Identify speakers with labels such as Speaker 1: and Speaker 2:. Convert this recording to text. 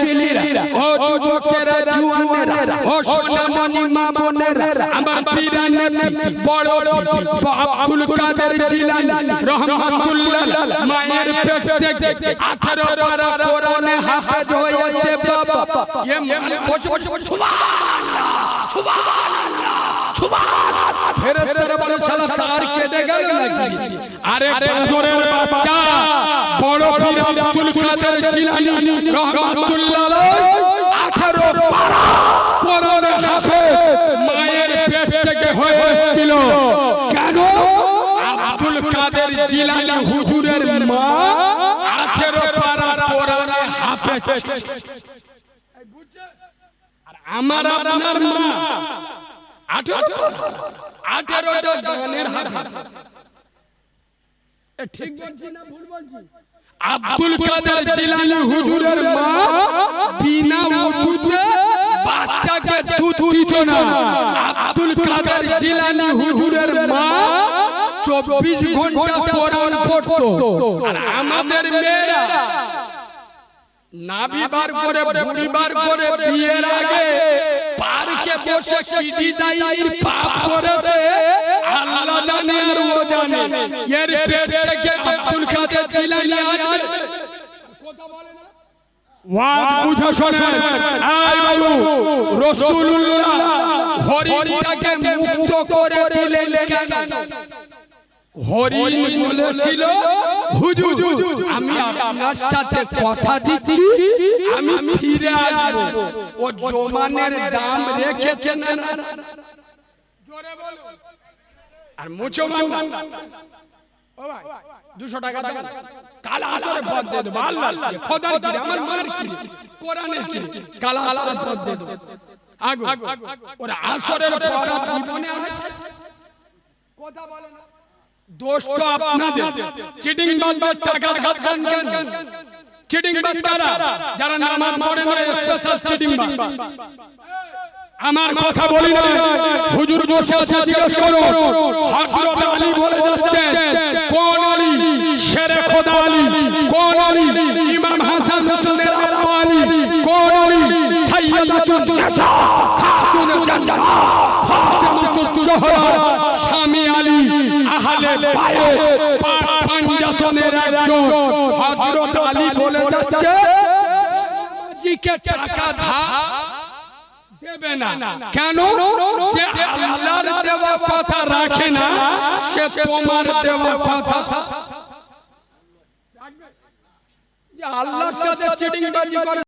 Speaker 1: ছেলেরা ও যুবকেরা জওয়ানেরা ও সোনামণি মা বোনেরা আমার পীরানে বড় আব্দুল কাদের জিলানী রহমাতুল্লাহ মায়ের পেটে 18 পারা কোরআনে হাফেজ হয়েছে বাবা ये সুবহানাল্লাহ সুবহানাল্লাহ সুবহানাল্লাহ ফেরেশতারা বলে শালা তার কেটে গেল নাকি আরে বদরের বাচ্চা বড় পীর আব্দুল কাদের জিলানী রহমাতুল্লাহ 18 পারা কোরআনে হাফেজ মায়ের পেট থেকে হয়েছিল কেন আব্দুল কাদের জিলানী হুজুরের মা 18 পারা কোরআনে হাফেজ আর আমার আপনার মা 18 গানের হাফেজ ঠিক বলছি না ভুল বলছি আব্দুল কাদের জিলানী হুজুরের মা বিনা ওযুতে বাচ্চাকে দুধ দিত না আব্দুল কাদের জিলানী হুজুরের মা 24 ঘন্টা কোরআন পড়তো আর আমাদের মেয়েরা নাভি বার করে বুড়ি বার করে বিয়ের আগে পার্কে বসে কি ডিজাইনের পাপ করেছে আল্লাহ জানে আর ও জানে এর পেট থেকে আব্দুল কাদের জিলানী আসবে কথা বলে না ওয়াজ বুঝে শোনেন এই বাবু রাসূলুল্লাহ হরিণটাকে মুক্ত করে দিলেন কেন হরিণ বলেছিল হুজুর আমি আপনার সাথে কথা দিচ্ছি আমি ফিরে আসব ও জমানের দাম রেখেছেন না জোরে বলো আর মুসলমান ও ভাই 200 টাকা দেন কালা আচরে পদ দে দেব আল্লাহ খোদার কি আমার মার কি কোরআনের কি কালা আচরে পদ দে দেব আগো ওরা আসরের পর জীবনে আসে কথা বলে না दोस्त तो আপনাদের চিটিং বাজ টাকা খাচ্ছেন কেন চিটিং বাজ কারা যারা নামাজ পড়ে না স্পেশাল চিটিং বাজ আমার কথা বলি না হুজুর বসে আছে জিজ্ঞেস করো হযরত আলী বলে যাচ্ছেন কোন আলী শেরে খোদা আলী কোন আলী ইমাম হাসান হাসানের আলী কোন আলী সাইয়্যিদাতুন নিসা খাতুনুল জান্নাত ফাতেমাতুল জোহরা স্বামী আলী আহলে বায়ত পাঞ্জাতনের একজন হযরত আলী বলে যাচ্ছে জিকে টাকা ধার দেবে না কেন যে আল্লাহর দেওয়া কথা রাখে না সে তোমার দেওয়া কথা রাখবে যে আল্লাহর সাথে চিটিংবাজি করে